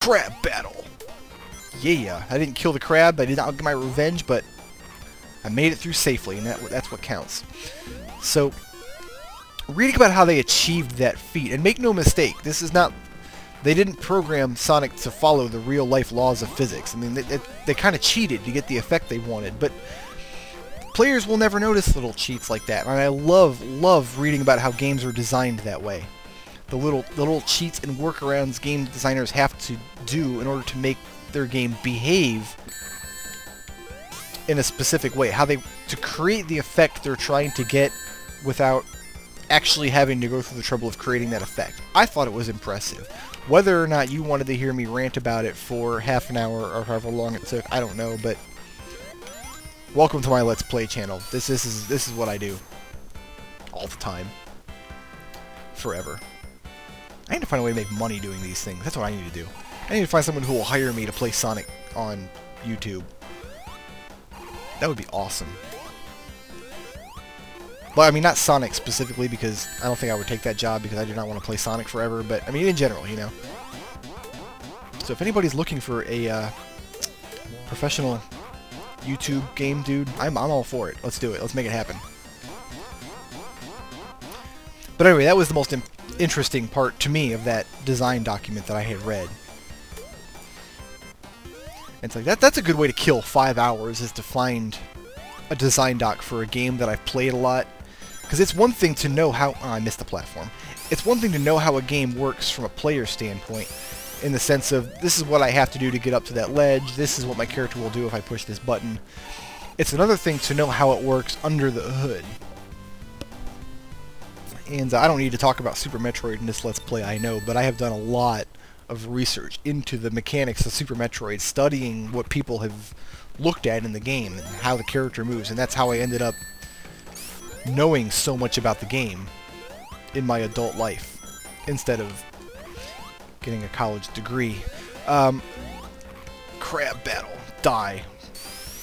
Crab battle! Yeah, I didn't kill the crab, I did not get my revenge, but I made it through safely, and that's what counts. So, reading about how they achieved that feat, and make no mistake, this is not... They didn't program Sonic to follow the real-life laws of physics. I mean, they kind of cheated to get the effect they wanted, but players will never notice little cheats like that, and I love reading about how games are designed that way. The little cheats and workarounds game designers have to do in order to make their game behave in a specific way. To create the effect they're trying to get without actually having to go through the trouble of creating that effect. I thought it was impressive. Whether or not you wanted to hear me rant about it for half an hour or however long it took, I don't know, but welcome to my Let's Play channel. This is what I do. All the time. Forever. I need to find a way to make money doing these things. That's what I need to do. I need to find someone who will hire me to play Sonic on YouTube. That would be awesome. Well, I mean, not Sonic specifically, because I don't think I would take that job because I do not want to play Sonic forever, but, I mean, in general, you know. So if anybody's looking for a professional YouTube game dude, I'm all for it. Let's do it. Let's make it happen. But anyway, that was the most interesting part to me of that design document that I had read. And it's like, that's a good way to kill 5 hours, is to find a design doc for a game that I've played a lot. Because it's one thing to know how... Oh, I missed the platform. It's one thing to know how a game works from a player standpoint, in the sense of, this is what I have to do to get up to that ledge, this is what my character will do if I push this button. It's another thing to know how it works under the hood. And I don't need to talk about Super Metroid in this Let's Play, I know, but I have done a lot of research into the mechanics of Super Metroid, studying what people have looked at in the game, and how the character moves, and that's how I ended up knowing so much about the game in my adult life, instead of getting a college degree. Crab battle. Die.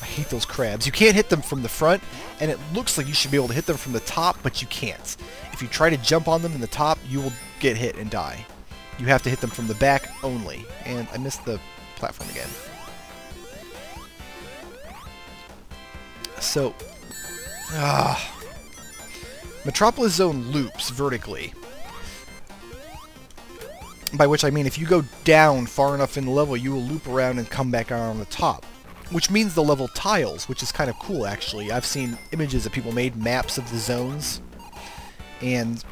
I hate those crabs. You can't hit them from the front, and it looks like you should be able to hit them from the top, but you can't. If you try to jump on them in the top, you will get hit and die. You have to hit them from the back only. And I missed the platform again. So, Metropolis Zone loops vertically. By which I mean, if you go down far enough in the level, you will loop around and come back out on the top. Which means the level tiles, which is kind of cool, actually. I've seen images that people made, maps of the zones. And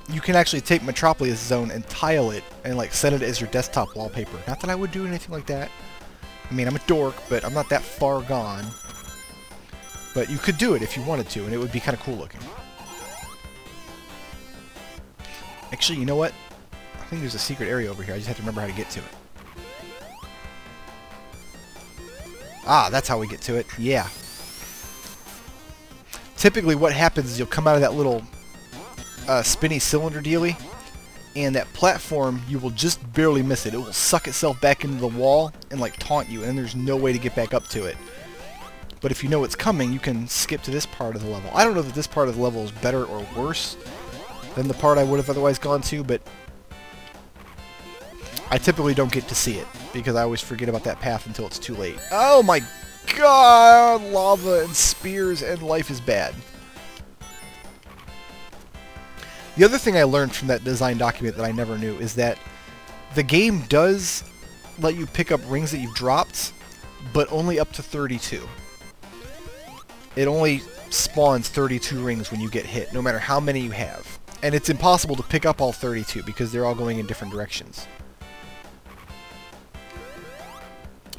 you can actually take Metropolis Zone and tile it, and like set it as your desktop wallpaper. Not that I would do anything like that. I mean, I'm a dork, but I'm not that far gone. But you could do it if you wanted to, and it would be kind of cool looking. Actually, you know what? I think there's a secret area over here. I just have to remember how to get to it. Ah, that's how we get to it. Yeah. Typically what happens is you'll come out of that little spinny cylinder dealy, and that platform, you will just barely miss it. It will suck itself back into the wall and like taunt you, and then there's no way to get back up to it. But if you know it's coming, you can skip to this part of the level. I don't know that this part of the level is better or worse than the part I would have otherwise gone to, but I typically don't get to see it, because I always forget about that path until it's too late. Oh my god! Lava and spears and life is bad. The other thing I learned from that design document that I never knew is that the game does let you pick up rings that you've dropped, but only up to 32. It only spawns 32 rings when you get hit, no matter how many you have. And it's impossible to pick up all 32 because they're all going in different directions.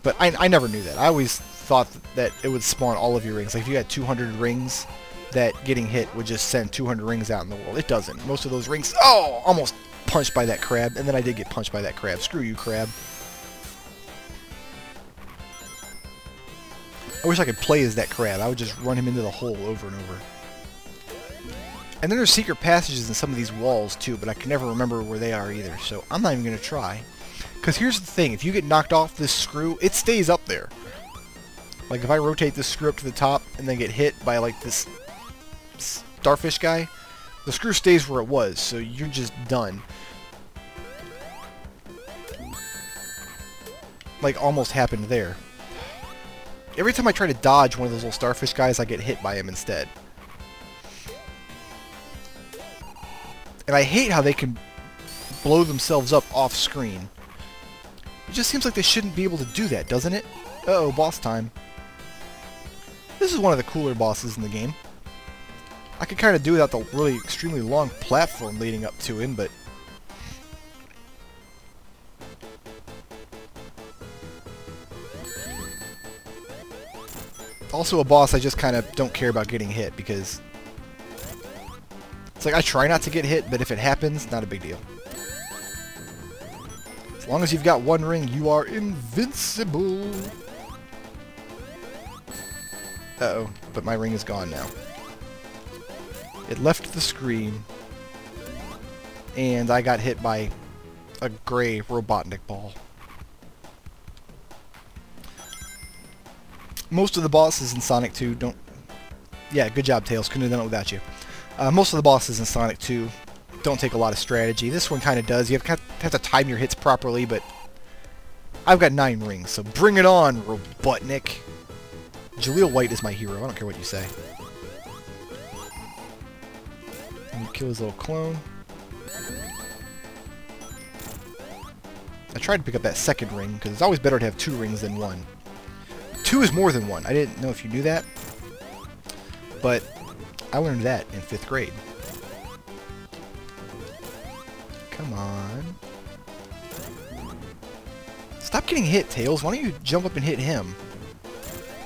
But I never knew that. I always thought that it would spawn all of your rings. Like if you had 200 rings, that getting hit would just send 200 rings out in the world. It doesn't. Most of those rings... Oh! Almost punched by that crab. And then I did get punched by that crab. Screw you, crab. I wish I could play as that crab. I would just run him into the hole over and over. And then there's secret passages in some of these walls too, but I can never remember where they are either. So I'm not even going to try. Because here's the thing. If you get knocked off this screw, it stays up there. Like if I rotate this screw up to the top and then get hit by like this starfish guy, the screw stays where it was, so you're just done. like, almost happened there. Every time I try to dodge one of those little starfish guys, I get hit by him instead. And I hate how they can blow themselves up off screen. It just seems like they shouldn't be able to do that, doesn't it? Uh-oh, boss time. This is one of the cooler bosses in the game. I could kind of do without the really extremely long platform leading up to him, but... also a boss I just kind of don't care about getting hit, because... it's like I try not to get hit, but if it happens, not a big deal. As long as you've got one ring, you are invincible. Uh-oh, but my ring is gone now. It left the screen, and I got hit by a gray Robotnik ball. Most of the bosses in Sonic 2 don't... yeah, good job, Tails. Couldn't have done it without you. Most of the bosses in Sonic 2 don't take a lot of strategy. This one kind of does. You have to time your hits properly, but I've got 9 rings, so bring it on, Robotnik. Jaleel White is my hero. I don't care what you say. And you kill his little clone. I tried to pick up that second ring, because it's always better to have 2 rings than 1. 2 is more than 1. I didn't know if you knew that, but I learned that in 5th grade. Come on. Stop getting hit, Tails. Why don't you jump up and hit him?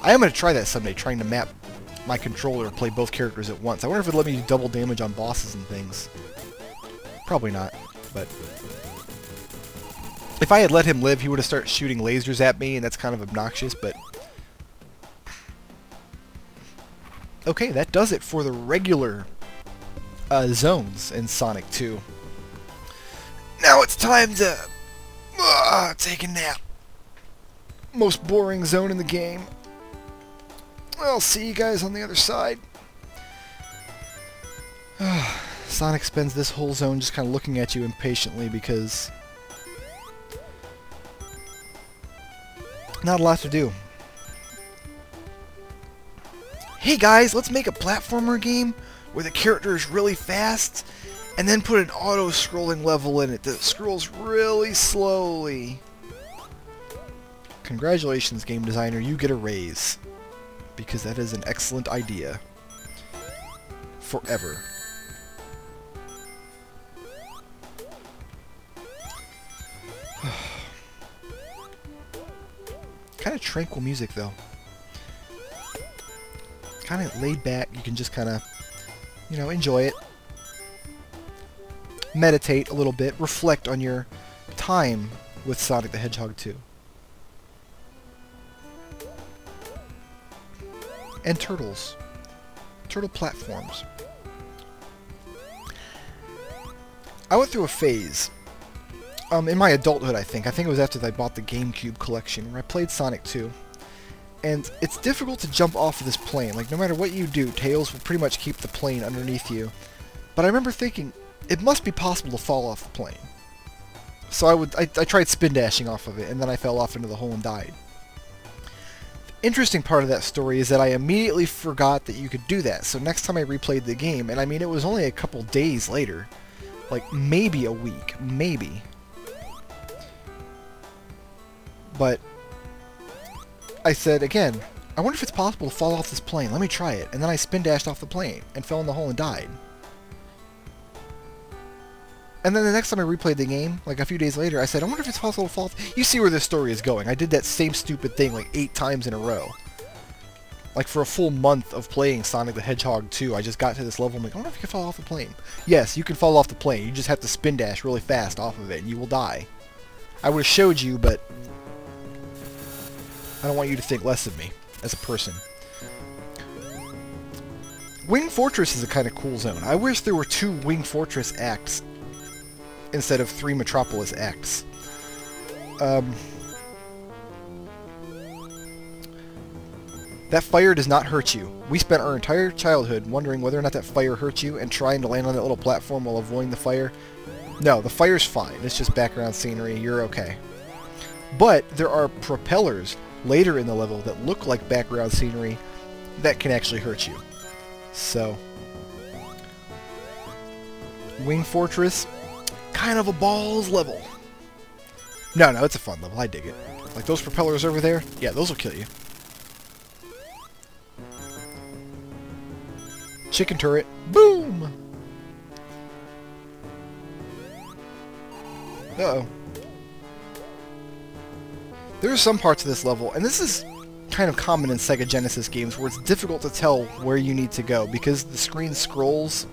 I am going to try that someday, trying to map my controller and play both characters at once. I wonder if it'd let me do double damage on bosses and things. Probably not, but... if I had let him live, he would have started shooting lasers at me, and that's kind of obnoxious, but... okay, that does it for the regular zones in Sonic 2. Now it's time to take a nap. Most boring zone in the game. I'll see you guys on the other side. Sonic spends this whole zone just kind of looking at you impatiently because... not a lot to do. Hey guys, let's make a platformer game where the character is really fast and then put an auto-scrolling level in it that scrolls really slowly. Congratulations, game designer, you get a raise. Because that is an excellent idea. Forever. Kind of tranquil music, though. Kind of laid back. You can just kind of, you know, enjoy it. Meditate a little bit. Reflect on your time with Sonic the Hedgehog 2. And turtles. Turtle platforms. I went through a phase in my adulthood, I think it was after I bought the GameCube collection, where I played Sonic 2. And it's difficult to jump off of this plane. Like, no matter what you do, Tails will pretty much keep the plane underneath you. But I remember thinking, it must be possible to fall off the plane. So I tried spin dashing off of it, and then I fell off into the hole and died. The interesting part of that story is that I immediately forgot that you could do that. So next time I replayed the game, and I mean, it was only a couple days later. Like, maybe a week. Maybe. But I said, again, I wonder if it's possible to fall off this plane. Let me try it. And then I spin dashed off the plane and fell in the hole and died. And then the next time I replayed the game, like a few days later, I said, I wonder if it's possible to fall off. You see where this story is going. I did that same stupid thing like 8 times in a row. Like for a full month of playing Sonic the Hedgehog 2, I just got to this level. I'm like, I wonder if you can fall off the plane. Yes, you can fall off the plane. You just have to spin dash really fast off of it and you will die. I would have showed you, but I don't want you to think less of me as a person. Wing Fortress is a kind of cool zone. I wish there were 2 Wing Fortress acts instead of 3 Metropolis acts. That fire does not hurt you. We spent our entire childhood wondering whether or not that fire hurt you and trying to land on that little platform while avoiding the fire. No, the fire's fine. It's just background scenery. You're okay. But there are propellers later in the level that look like background scenery that can actually hurt you. So, Wing Fortress, kind of a balls level. No, it's a fun level. I dig it. Like those propellers over there, yeah, those will kill you. Chicken turret, boom! Uh-oh. There are some parts of this level, and this is kind of common in Sega Genesis games, where it's difficult to tell where you need to go, because the screen scrolls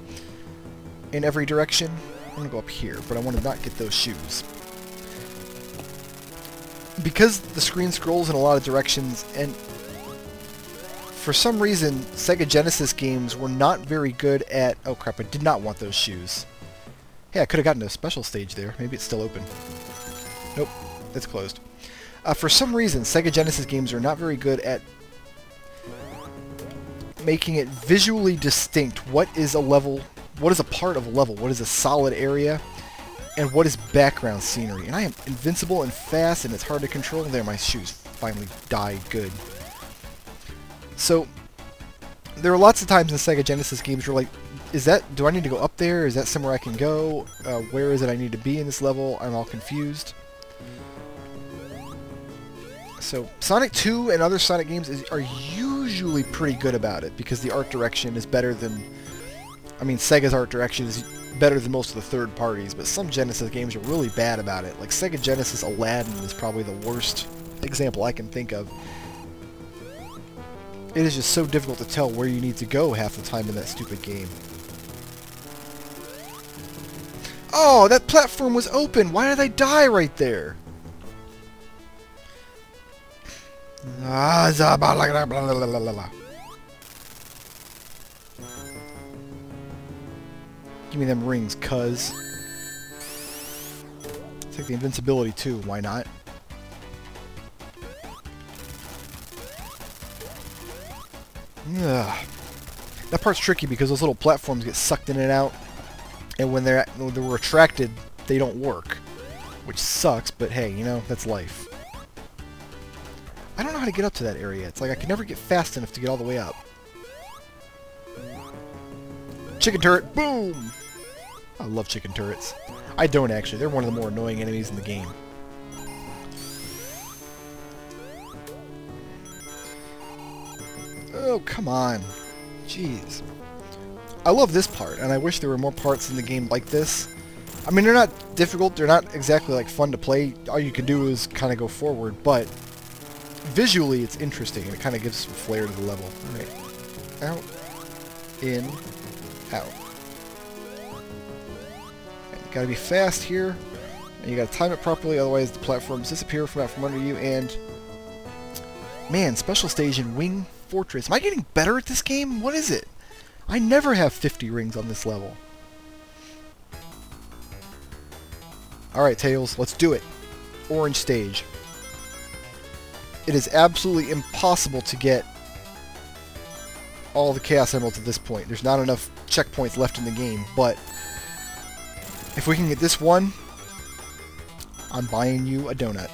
in every direction. I'm going to go up here, but I want to not get those shoes. Because the screen scrolls in a lot of directions, and for some reason, Sega Genesis games were not very good at... Oh crap, I did not want those shoes. Hey, I could have gotten a special stage there. Maybe it's still open. Nope, it's closed. For some reason, Sega Genesis games are not very good at making it visually distinct. What is a level? What is a part of a level? What is a solid area? And what is background scenery? And I am invincible and fast, and it's hard to control. There, my shoes finally died. Good. So, there are lots of times in Sega Genesis games where, like, do I need to go up there? Is that somewhere I can go? Where is it I need to be in this level? I'm all confused. So, Sonic 2 and other Sonic games are usually pretty good about it, because the art direction is better than... I mean, Sega's art direction is better than most of the third parties, but some Genesis games are really bad about it. Like, Sega Genesis Aladdin is probably the worst example I can think of. It is just so difficult to tell where you need to go half the time in that stupid game. Oh, that platform was open! Why did I die right there? Give me them rings, cuz. Take the invincibility too, why not? Ugh. That part's tricky because those little platforms get sucked in and out, and when they're retracted, they don't work. Which sucks, but hey, you know, that's life. I don't know how to get up to that area. It's like I can never get fast enough to get all the way up. Chicken turret, boom! I love chicken turrets. I don't actually. They're one of the more annoying enemies in the game. Oh, come on. Jeez. I love this part, and I wish there were more parts in the game like this. I mean, they're not difficult. They're not exactly like fun to play. All you can do is kind of go forward, but visually it's interesting, and it kind of gives some flair to the level. Alright. Out. In. Out. And you gotta be fast here, and you gotta time it properly, otherwise the platforms disappear from out from under you, and... Man, special stage in Wing Fortress. Am I getting better at this game? What is it? I never have 50 rings on this level. Alright, Tails, let's do it. Orange stage. It is absolutely impossible to get all the Chaos Emeralds at this point. There's not enough checkpoints left in the game, but if we can get this one, I'm buying you a donut.